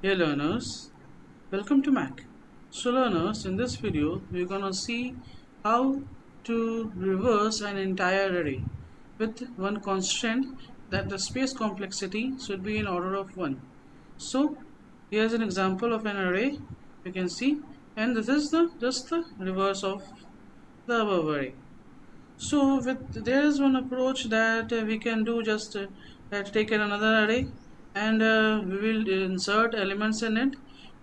Hey learners, welcome to Mac. So learners, in this video we're gonna see how to reverse an entire array with one constant that the space complexity should be in order of 1. So here's an example of an array you can see, and this is just the reverse of the above array. So there is one approach that we can do, just take another array and we will insert elements in it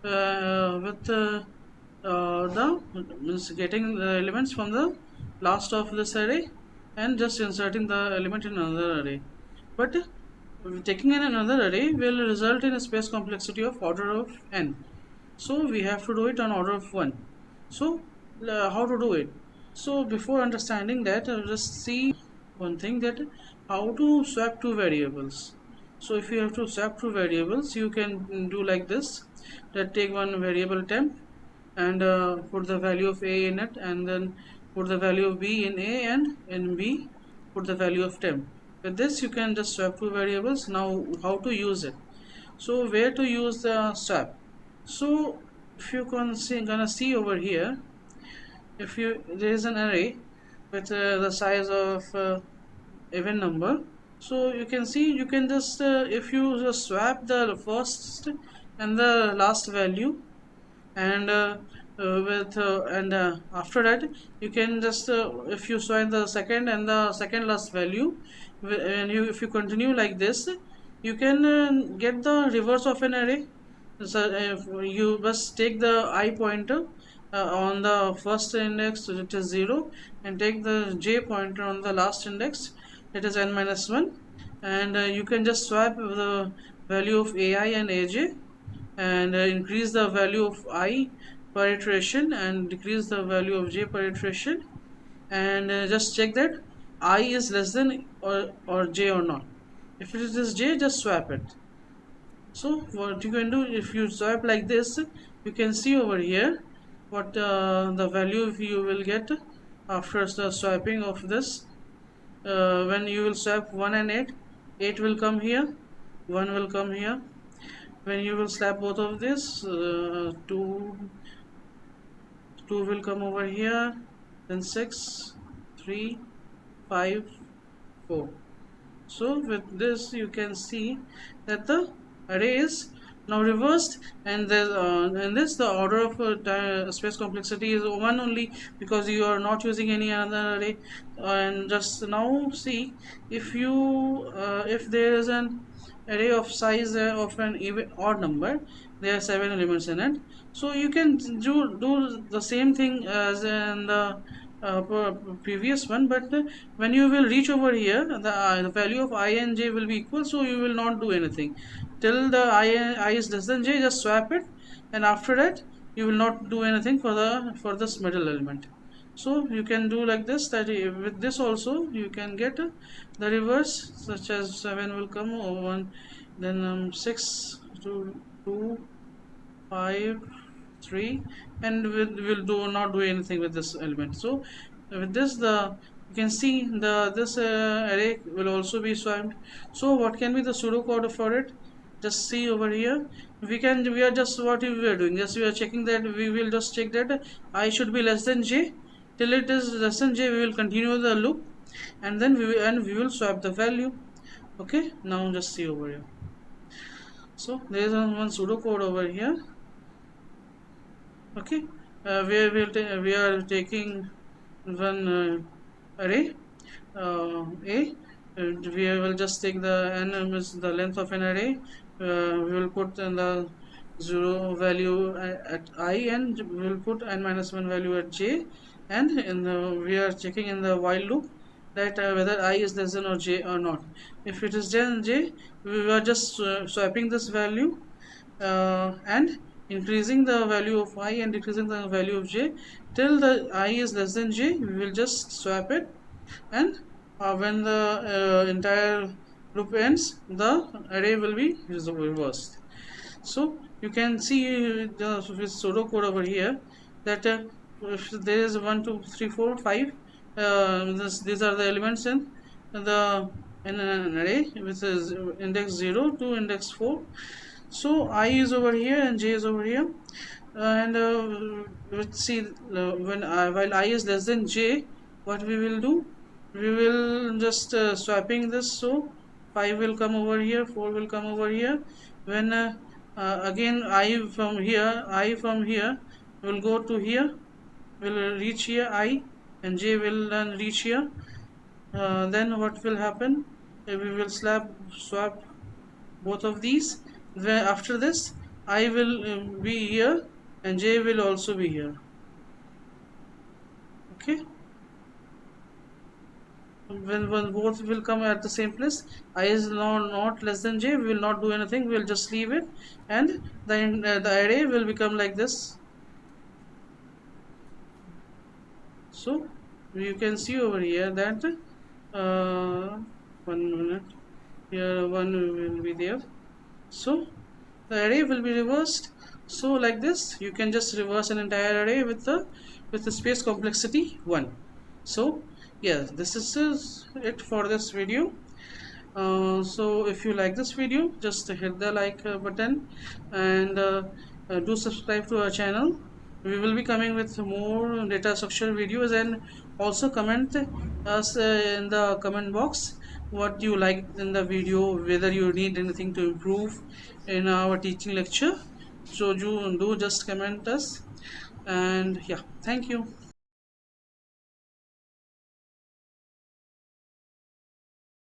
with the means getting the elements from the last of this array and just inserting the element in another array. But taking in another array will result in a space complexity of order of n. So we have to do it on order of 1. So how to do it? So before understanding that, just see one thing, that how to swap two variables. So if you have to swap two variables, you can do like this, that take one variable temp and put the value of a in it, and then put the value of b in a, and in b put the value of temp. With this you can just swap two variables. Now how to use it? So where to use the swap? So if you can see, gonna see over here, if you there is an array with the size of even number, so you can see, you can just if you just swap the first and the last value, and with and after that you can just if you swap the second and the second last value, and if you continue like this, you can get the reverse of an array. So if you just take the I pointer on the first index, it is 0, and take the j pointer on the last index, it is n minus 1, and you can just swap the value of ai and aj, and increase the value of I per iteration and decrease the value of j per iteration, and just check that I is less than or j or not. If it is j, just swap it. So what you can do, if you swap like this, you can see over here what the value you will get after the swapping of this. When you will swap 1 and 8, 8 will come here, 1 will come here. When you will swap both of this, 2 will come over here, then 6, 3, 5, 4. So with this you can see that the array is now reversed, and this the order of space complexity is 1 only, because you are not using any other array. And just now see, if you if there is an array of size of an even odd number, there are 7 elements in it, so you can do the same thing as in the previous one. But when you will reach over here, the value of I and j will be equal, so you will not do anything till the I is less than j. Just swap it, and after that you will not do anything for this middle element. So you can do like this, that with this also you can get the reverse, such as 7 will come over 1, then 6 to 2, 5, 3, and will do not do anything with this element. So with this, the you can see this array will also be swapped. So what can be the pseudocode for it? Just see over here, we are just what we are doing, just we are checking that, we will just check that I should be less than j. Till it is less than j, we will continue the loop, and then we will swap the value. Okay, now just see over here. So there is one pseudocode over here. Okay, we are taking one array a, and we will just take the n is the length of an array. We will put in the 0 value at I, and we will put n minus 1 value at j, and we are checking in the while loop that whether I is less than or j or not. If it is then j, we are just swapping this value and increasing the value of I and decreasing the value of j till the I is less than j. We will just swap it, and when the entire loop ends, the array will be reversed. So you can see the pseudocode over here, that if there is 1, 2, 3, 4, 5, these are the elements in an array which is index 0 to index 4. So I is over here and j is over here, and let's see, while I is less than j, what we will do, we will just swapping this. So 5 will come over here, 4 will come over here. When again I from here will go to here, will reach here I, and j will then reach here. Then what will happen? We will swap both of these. Then after this, I will be here and j will also be here. Okay. When both will come at the same place, I is not less than j, we will not do anything, we will just leave it, and the array will become like this. So you can see over here that 1 minute, here 1 will be there. So the array will be reversed. So like this, you can just reverse an entire array with the space complexity 1. So yes, this is it for this video. So if you like this video, just hit the like button, and do subscribe to our channel. We will be coming with more data structure videos, and also comment us in the comment box what you like in the video, whether you need anything to improve in our teaching lecture. So do just comment us, and yeah, thank you.